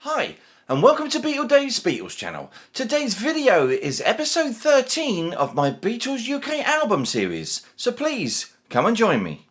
Hi, and welcome to BeatleDave's Beatles channel. Today's video is episode 13 of my Beatles UK album series, so please come and join me.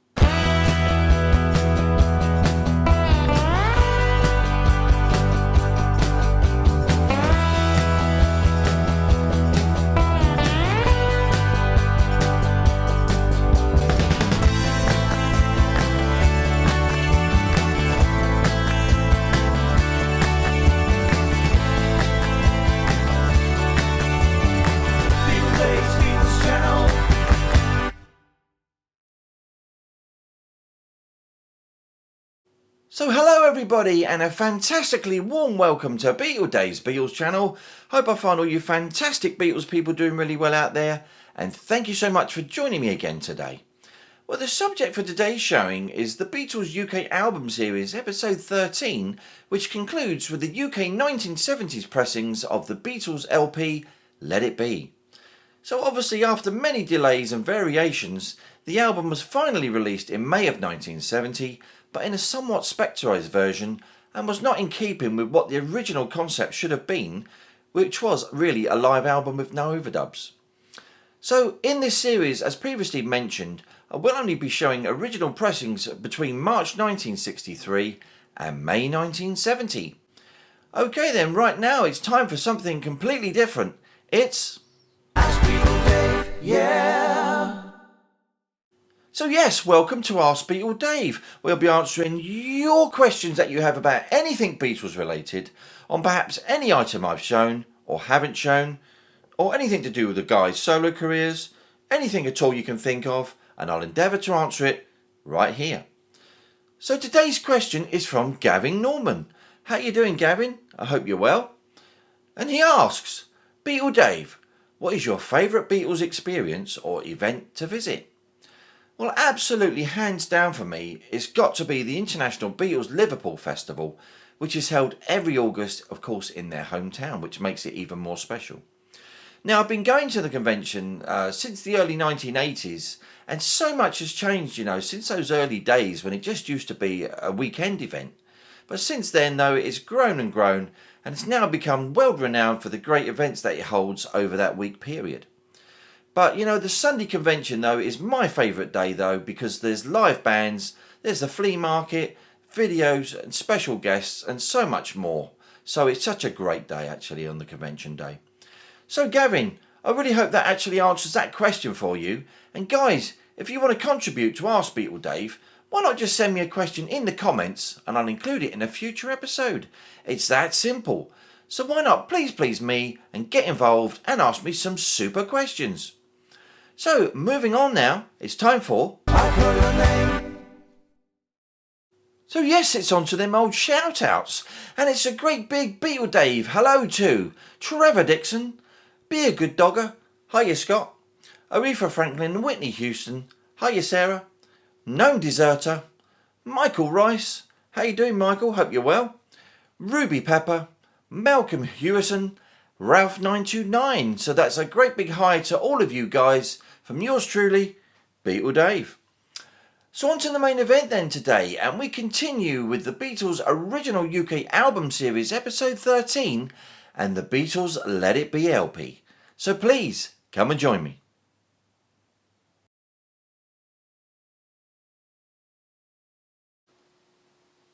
So hello everybody, and a fantastically warm welcome to BeatleDave's Beatles channel. Hope I find all you fantastic Beatles people doing really well out there, and thank you so much for joining me again today. Well, the subject for today's showing is the Beatles UK album series episode 13, which concludes with the UK 1970s pressings of the Beatles LP Let It Be. So obviously after many delays and variations, the album was finally released in May of 1970, but in a somewhat spectrised version, and was not in keeping with what the original concept should have been, which was really a live album with no overdubs. So in this series, as previously mentioned, I will only be showing original pressings between March 1963 and May 1970. Okay then, right now it's time for something completely different. It's Ask BeatleDave, yeah! So yes, welcome to Ask BeatleDave. We'll be answering your questions that you have about anything Beatles related, on perhaps any item I've shown or haven't shown, or anything to do with the guys' solo careers, anything at all you can think of, and I'll endeavour to answer it right here. So today's question is from Gavin Norman. How you doing, Gavin? I hope you're well. And he asks, BeatleDave, what is your favourite Beatles experience or event to visit? Well, absolutely hands down for me, it's got to be the International Beatles Liverpool Festival, which is held every August, of course, in their hometown, which makes it even more special. Now, I've been going to the convention since the early 1980s, and so much has changed, since those early days when it just used to be a weekend event. But since then, though, it's grown and grown, and it's now become world-renowned for the great events that it holds over that week period. But, the Sunday convention, though, is my favourite day, though, because there's live bands, there's the flea market, videos and special guests and so much more. So it's such a great day, actually, on the convention day. So, Gavin, I really hope that actually answers that question for you. And guys, if you want to contribute to Ask BeatleDave, why not just send me a question in the comments and I'll include it in a future episode. It's that simple. So why not please me and get involved and ask me some super questions. So, moving on now, it's time for I Call Your Name. So yes, it's on to them old shout-outs, and it's a great big BeatleDave hello to Trevor Dixon, Be a Good Dogger, hiya Scott, Aretha Franklin and Whitney Houston, hiya Sarah, Gnome Deserter, Michael Rice, how you doing Michael, hope you're well, Ruby Pepper, Malcolm Hewison, Ralph929, so that's a great big hi to all of you guys from yours truly, BeatleDave. So on to the main event then today, and we continue with the Beatles' original UK album series episode 13 and the Beatles' Let It Be LP. So please, come and join me.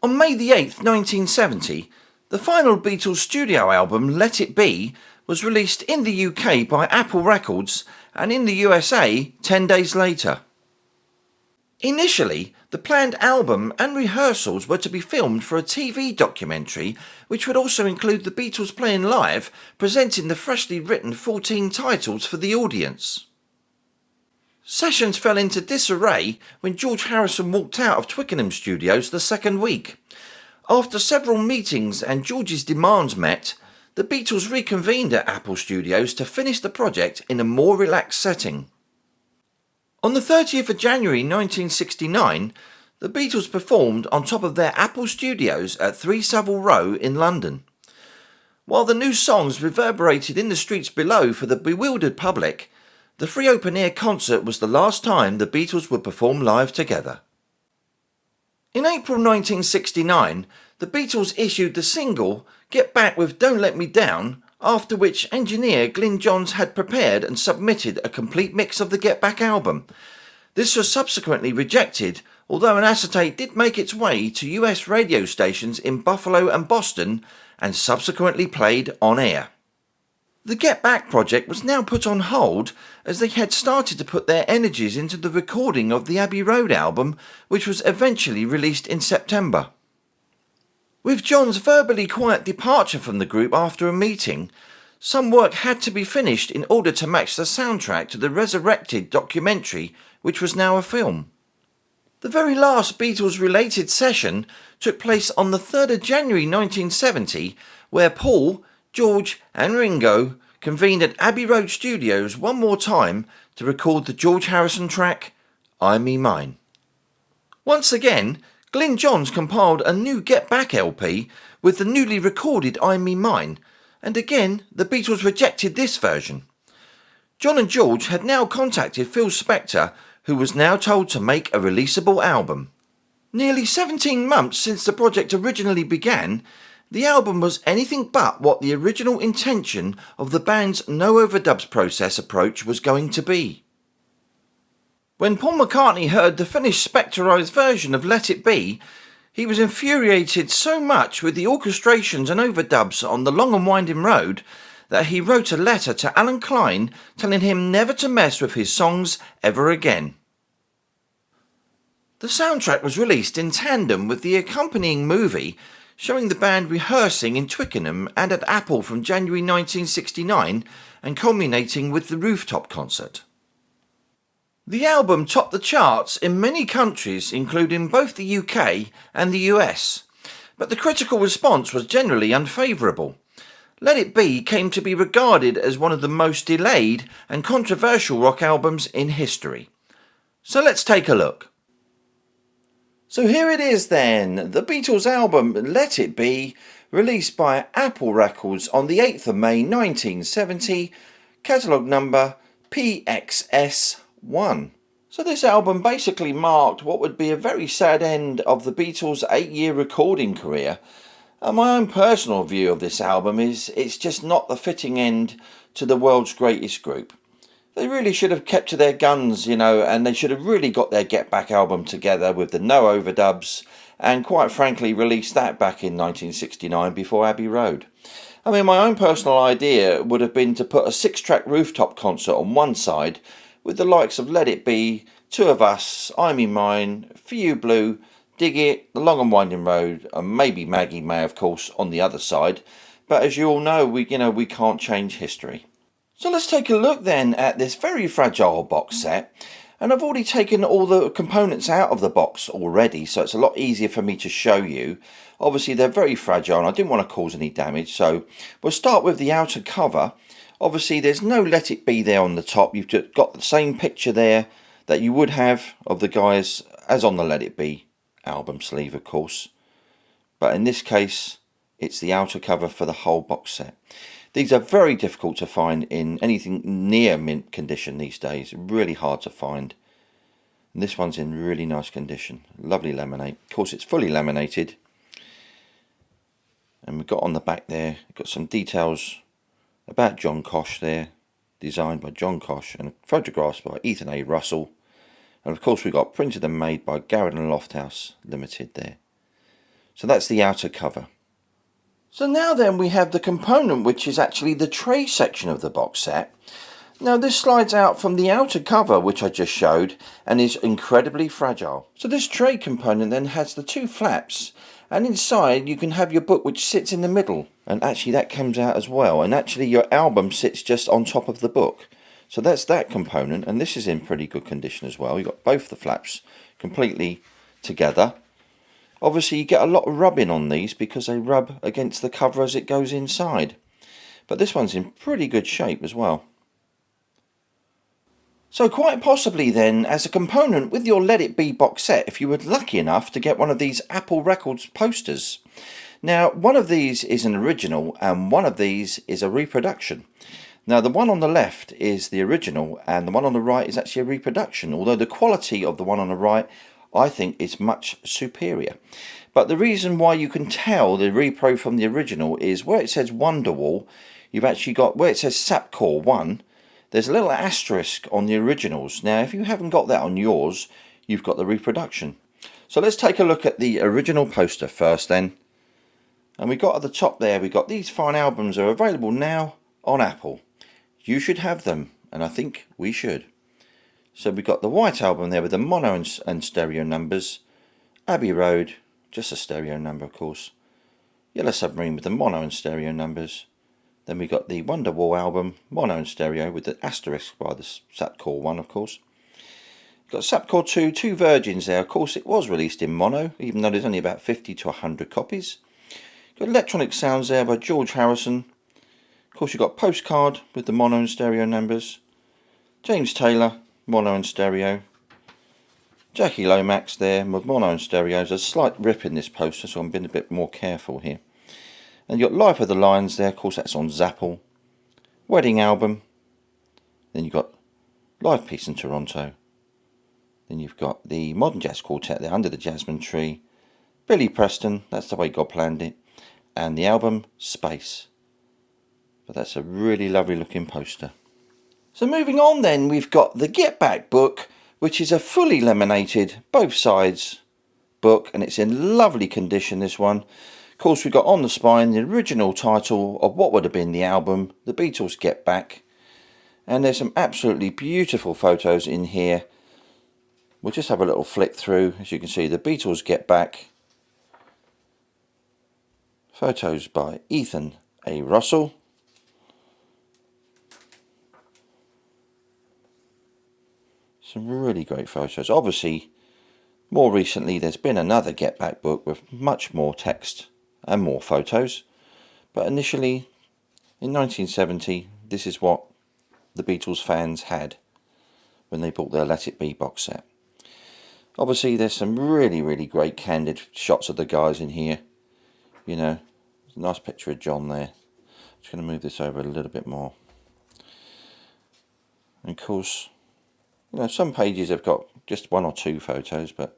On May the 8th, 1970, the final Beatles studio album, Let It Be, was released in the UK by Apple Records and in the USA 10 days later. Initially, the planned album and rehearsals were to be filmed for a TV documentary which would also include the Beatles playing live, presenting the freshly written 14 titles for the audience. Sessions fell into disarray when George Harrison walked out of Twickenham Studios the second week. After several meetings and George's demands met, the Beatles reconvened at Apple Studios to finish the project in a more relaxed setting. On the 30th of January 1969, the Beatles performed on top of their Apple Studios at 3 Savile Row in London. While the new songs reverberated in the streets below for the bewildered public, the free open-air concert was the last time the Beatles would perform live together. In April 1969, The Beatles issued the single Get Back with Don't Let Me Down, after which engineer Glyn Johns had prepared and submitted a complete mix of the Get Back album. This was subsequently rejected, although an acetate did make its way to US radio stations in Buffalo and Boston and subsequently played on air. The Get Back project was now put on hold as they had started to put their energies into the recording of the Abbey Road album, which was eventually released in September. With John's verbally quiet departure from the group after a meeting, some work had to be finished in order to match the soundtrack to the resurrected documentary, which was now a film. The very last Beatles-related session took place on the 3rd of January 1970, where Paul, George and Ringo convened at Abbey Road Studios one more time to record the George Harrison track, I Me Mine. Once again, Glyn Johns compiled a new Get Back LP with the newly recorded I Me Mine, and again the Beatles rejected this version. John and George had now contacted Phil Spector, who was now told to make a releasable album. Nearly 17 months since the project originally began, the album was anything but what the original intention of the band's no overdubs process approach was going to be. When Paul McCartney heard the finished Spectorised version of Let It Be, he was infuriated so much with the orchestrations and overdubs on The Long and Winding Road that he wrote a letter to Alan Klein telling him never to mess with his songs ever again. The soundtrack was released in tandem with the accompanying movie, showing the band rehearsing in Twickenham and at Apple from January 1969 and culminating with the rooftop concert. The album topped the charts in many countries, including both the UK and the US, but the critical response was generally unfavourable. Let It Be came to be regarded as one of the most delayed and controversial rock albums in history. So let's take a look. So here it is then, the Beatles album Let It Be, released by Apple Records on the 8th of May 1970, catalogue number PXS1. So this album basically marked what would be a very sad end of the Beatles' 8-year recording career. And my own personal view of this album is it's just not the fitting end to the world's greatest group. They really should have kept to their guns, and they should have really got their Get Back album together with the no overdubs and quite frankly released that back in 1969 before Abbey Road. I mean, my own personal idea would have been to put a 6-track rooftop concert on one side with the likes of Let It Be, Two of Us, I Me Mine, For You Blue, Dig It, The Long and Winding Road, and maybe Maggie May, of course, on the other side. But as you all know, we can't change history. So let's take a look then at this very fragile box set. And I've already taken all the components out of the box already, so it's a lot easier for me to show you. Obviously, they're very fragile and I didn't want to cause any damage, so we'll start with the outer cover. Obviously, there's no Let It Be there on the top. You've just got the same picture there that you would have of the guys as on the Let It Be album sleeve, of course. But in this case, it's the outer cover for the whole box set. These are very difficult to find in anything near mint condition these days. Really hard to find. And this one's in really nice condition. Lovely laminate. Of course, it's fully laminated. And we've got on the back there, we've got some details about John Kosh there, designed by John Kosh and photographs by Ethan A. Russell. And of course we've got printed and made by Garrett and Lofthouse Limited there. So that's the outer cover. So now then we have the component which is actually the tray section of the box set. Now this slides out from the outer cover which I just showed and is incredibly fragile. So this tray component then has the 2 flaps, and inside you can have your book which sits in the middle, and actually that comes out as well, and actually your album sits just on top of the book. So that's that component, and this is in pretty good condition as well. You've got both the flaps completely together. Obviously you get a lot of rubbing on these because they rub against the cover as it goes inside. But this one's in pretty good shape as well. So quite possibly then, as a component with your Let It Be box set, if you were lucky enough to get one of these Apple Records posters. Now, one of these is an original and one of these is a reproduction. Now, the one on the left is the original and the one on the right is actually a reproduction, although the quality of the one on the right I think is much superior. But the reason why you can tell the repro from the original is where it says Wonderwall, you've actually got, where it says Sapcore 1, there's a little asterisk on the originals. Now if you haven't got that on yours, you've got the reproduction. So let's take a look at the original poster first then. And we got at the top there, we got these fine albums are available now on Apple. You should have them, and I think we should. So we got the white album there with the mono and stereo numbers. Abbey Road, just a stereo number of course. Yellow Submarine with the mono and stereo numbers. Then we got the Wonderwall album, mono and stereo with the asterisk by the Sapcore 1 of course. Got Sapcore 2, two Virgins there. Of course it was released in mono, even though there's only about 50 to 100 copies. Got Electronic Sounds there by George Harrison. Of course you've got Postcard with the mono and stereo numbers. James Taylor, mono and stereo. Jackie Lomax there with mono and stereo. There's a slight rip in this poster, so I'm being a bit more careful here. And you've got Life of the Lions there, of course that's on Zapple. Wedding Album. Then you've got Live Peace in Toronto. Then you've got the Modern Jazz Quartet there, Under the Jasmine Tree. Billy Preston, that's the way God planned it. And the album Space. But that's a really lovely looking poster. So moving on then, we've got the Get Back book, which is a fully laminated, both sides book, and it's in lovely condition, this one. Of course, we've got on the spine the original title of what would have been the album, The Beatles Get Back. And there's some absolutely beautiful photos in here. We'll just have a little flick through. As you can see, The Beatles Get Back. Photos by Ethan A. Russell. Some really great photos. Obviously, more recently there's been another Get Back book with much more text and more photos. But initially, in 1970, this is what the Beatles fans had when they bought their Let It Be box set. Obviously, there's some really, really great candid shots of the guys in here. You know, a nice picture of John there. Just going to move this over a little bit more. And of course, you know, some pages have got just one or two photos, but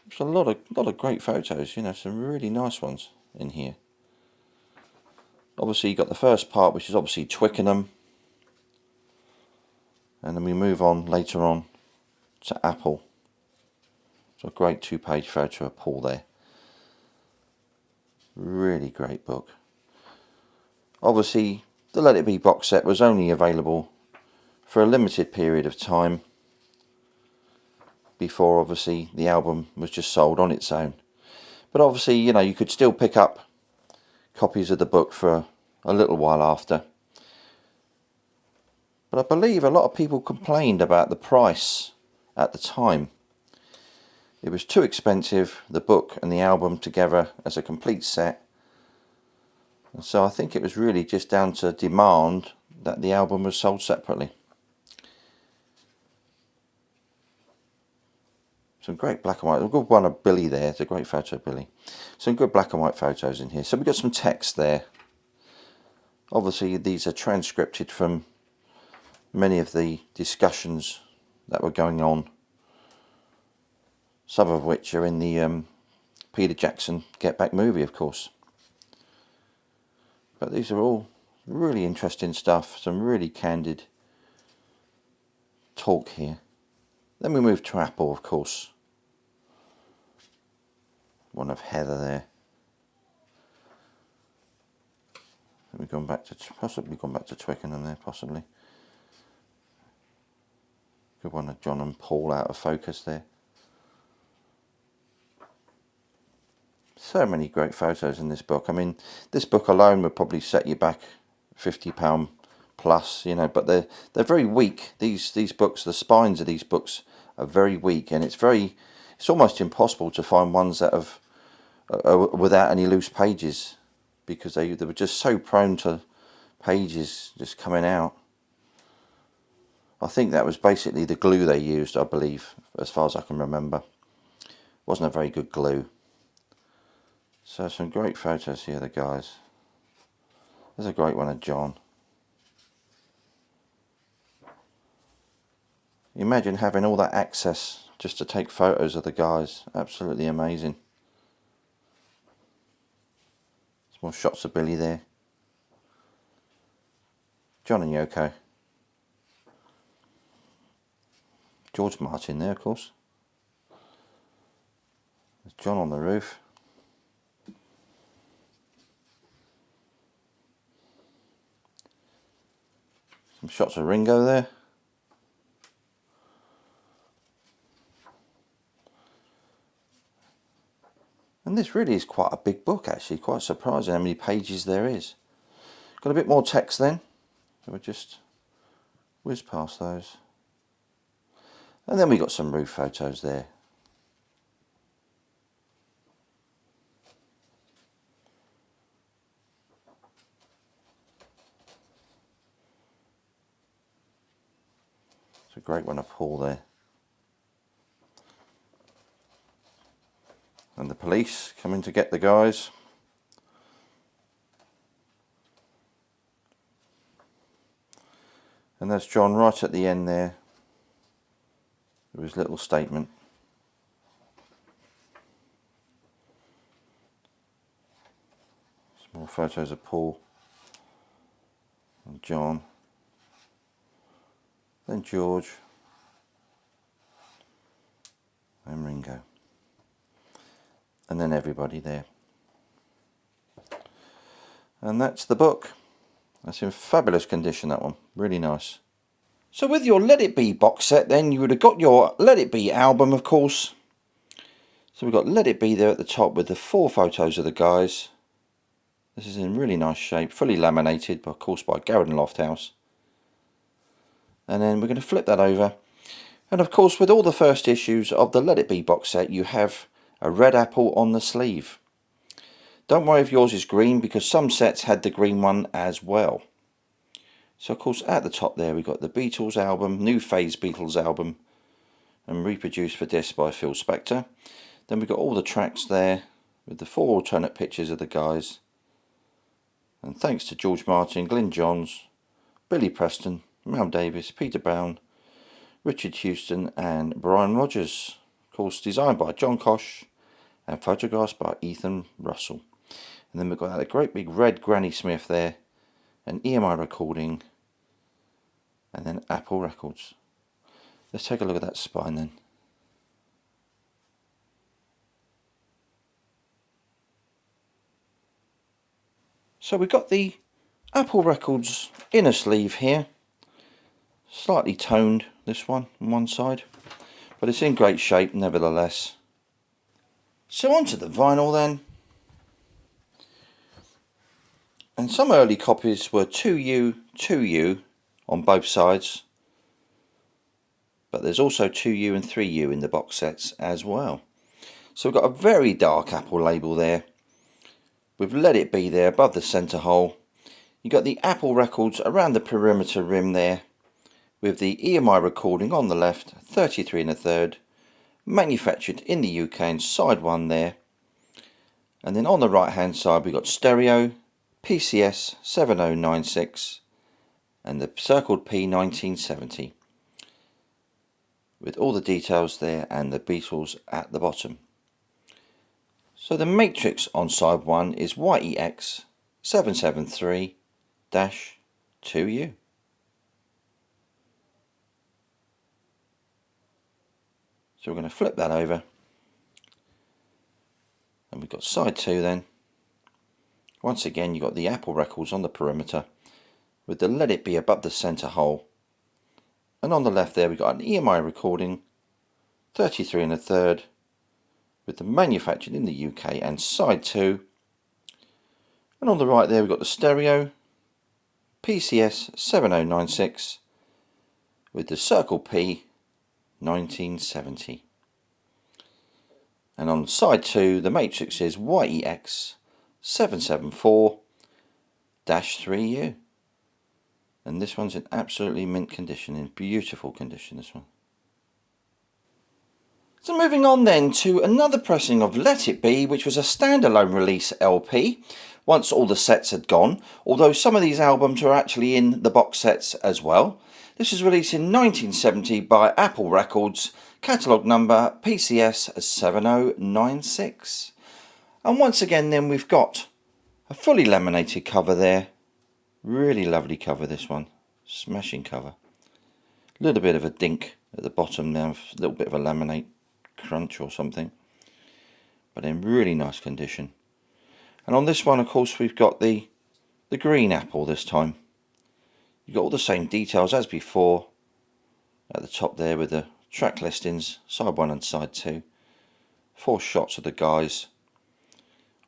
there's a lot of great photos. You know, some really nice ones in here. Obviously, you got the first part, which is obviously Twickenham, and then we move on later on to Apple. So a great two-page photo of Paul there. Really great book. Obviously, the Let It Be box set was only available for a limited period of time before obviously the album was just sold on its own. But obviously, you know, you could still pick up copies of the book for a little while after. But I believe a lot of people complained about the price at the time. It was too expensive, the book and the album together as a complete set. And so I think it was really just down to demand that the album was sold separately. Some great black and white. A good one of Billy there. It's a great photo of Billy. Some good black and white photos in here. So we've got some text there. Obviously these are transcripted from many of the discussions that were going on. Some of which are in the Peter Jackson Get Back movie, of course. But these are all really interesting stuff. Some really candid talk here. Then we move to Apple, of course. One of Heather there. We've gone back to Twickenham there, possibly. Good one of John and Paul out of focus there. So many great photos in this book. I mean, this book alone would probably set you back £50 plus, you know, but they're very weak. These books, the spines of these books are very weak, and it's almost impossible to find ones that have without any loose pages, because they were just so prone to pages just coming out. I think that was basically the glue they used, I believe, as far as I can remember. Wasn't a very good glue. So some great photos here, the guys. There's a great one of John. Imagine having all that access just to take photos of the guys. Absolutely amazing. Some more shots of Billy there. John and Yoko. George Martin there, of course. There's John on the roof. Some shots of Ringo there. And this really is quite a big book, actually. Quite surprising how many pages there is. Got a bit more text then. So we'll just whiz past those. And then we got some roof photos there. It's a great one of Paul there. And the police coming to get the guys. And there's John right at the end there with his little statement. Some more photos of Paul and John. Then George and Ringo. And then everybody there. And that's the book. That's in fabulous condition, that one. Really nice. So with your Let It Be box set then, you would have got your Let It Be album, of course. So we've got Let It Be there at the top with the 4 photos of the guys. This is in really nice shape, fully laminated, of course, by Garrett and Lofthouse. And then we're going to flip that over. And of course, with all the first issues of the Let It Be box set, you have a red apple on the sleeve. Don't worry if yours is green, because some sets had the green one as well. So of course at the top there we've got the Beatles album, New Phase Beatles album, and reproduced for disc by Phil Spector. Then we've got all the tracks there with the 4 alternate pictures of the guys. And thanks to George Martin, Glyn Johns, Billy Preston, Mal Davis, Peter Brown, Richard Houston and Brian Rogers. Of course designed by John Kosh and photographs by Ethan Russell. And then we've got that great big red Granny Smith there, an EMI recording, and then Apple Records. Let's take a look at that spine then. So we've got the Apple Records inner sleeve here. Slightly toned, this one, on one side. But it's in great shape nevertheless. So onto the vinyl then. And some early copies were 2U, 2U on both sides. But there's also 2U and 3U in the box sets as well. So we've got a very dark Apple label there, with Let It Be there above the centre hole. You've got the Apple Records around the perimeter rim there, with the EMI recording on the left, 33 1/3, manufactured in the UK and side 1 there. And then on the right hand side we've got stereo, PCS 7096 and the circled P 1970, with all the details there and the Beatles at the bottom. So the matrix on side 1 is YEX 773-2U. So we're going to flip that over, and we've got side 2 then. Once again you've got the Apple Records on the perimeter with the Let It Be above the centre hole, and on the left there we've got an EMI recording 33 1/3 with the manufactured in the UK and side 2, and on the right there we've got the stereo PCS 7096 with the circle P 1970, and on side 2 the matrix is YEX 774-3U, and this one's in absolutely mint condition, in beautiful condition, this one. So moving on then to another pressing of Let It Be, which was a standalone release LP once all the sets had gone, although some of these albums are actually in the box sets as well. This was released in 1970 by Apple Records, catalogue number PCS 7096. And once again then we've got a fully laminated cover there. Really lovely cover, this one. Smashing cover. A little bit of a dink at the bottom now, a little bit of a laminate crunch or something. But in really nice condition. And on this one, of course, we've got the green apple this time. You've got all the same details as before. At the top there with the track listings, side 1 and side 2. 4 shots of the guys.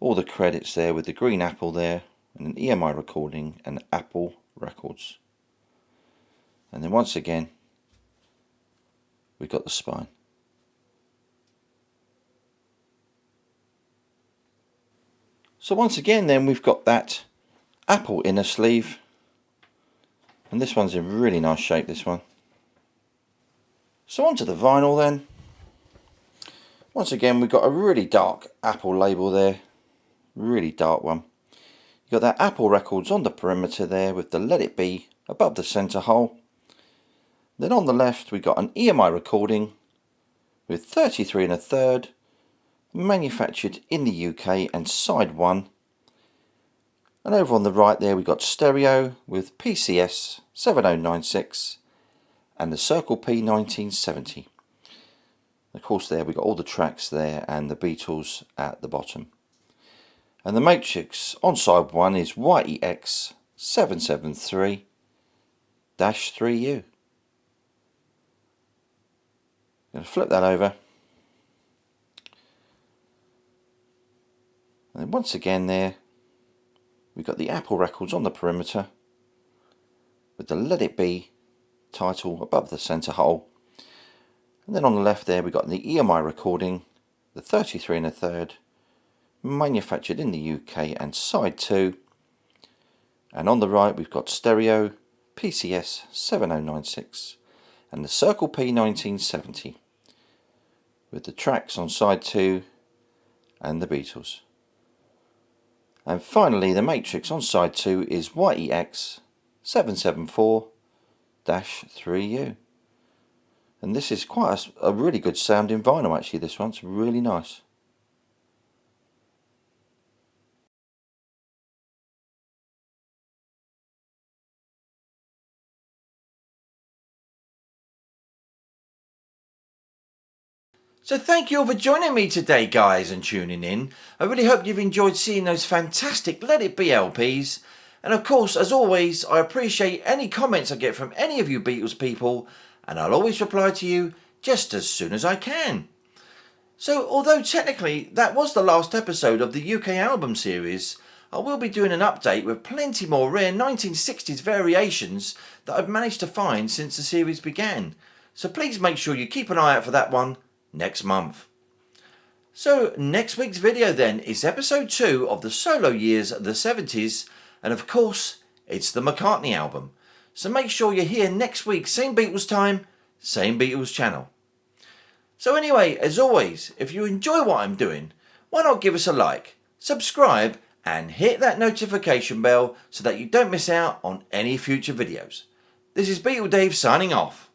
All the credits there with the green apple there. And an EMI recording and Apple Records. And then once again, we've got the spine. So once again then we've got that Apple inner sleeve. And this one's in really nice shape, this one. So onto the vinyl then. Once again we've got a really dark Apple label there. Really dark one. You've got that Apple Records on the perimeter there with the Let It Be above the centre hole. Then on the left we've got an EMI recording with 33 1/3, manufactured in the UK and side 1. And over on the right there we've got stereo with PCS 7096 and the Circle P 1970. Of course there we've got all the tracks there and the Beatles at the bottom. And the matrix on side 1 is YEX 773-3U. I'm going to flip that over. And then once again there, we've got the Apple Records on the perimeter with the Let It Be title above the centre hole. And then on the left there, we've got the EMI recording, the 33 1/3, manufactured in the UK and side 2. And on the right, we've got stereo, PCS 7096 and the Circle P 1970 with the tracks on side 2 and the Beatles. And finally the matrix on side 2 is YEX 774-3U. And this is quite a really good sounding vinyl actually, this one's really nice. So thank you all for joining me today, guys, and tuning in. I really hope you've enjoyed seeing those fantastic Let It Be LPs. And of course, as always, I appreciate any comments I get from any of you Beatles people, and I'll always reply to you just as soon as I can. So although technically that was the last episode of the UK album series, I will be doing an update with plenty more rare 1960s variations that I've managed to find since the series began. So please make sure you keep an eye out for that one next month. So next week's video then is episode 2 of the solo years of the 70s, and of course it's the McCartney album. So make sure you're here next week, same Beatles time, same Beatles channel. So anyway, as always, if you enjoy what I'm doing, why not give us a like, subscribe and hit that notification bell so that you don't miss out on any future videos. This is BeatleDave signing off.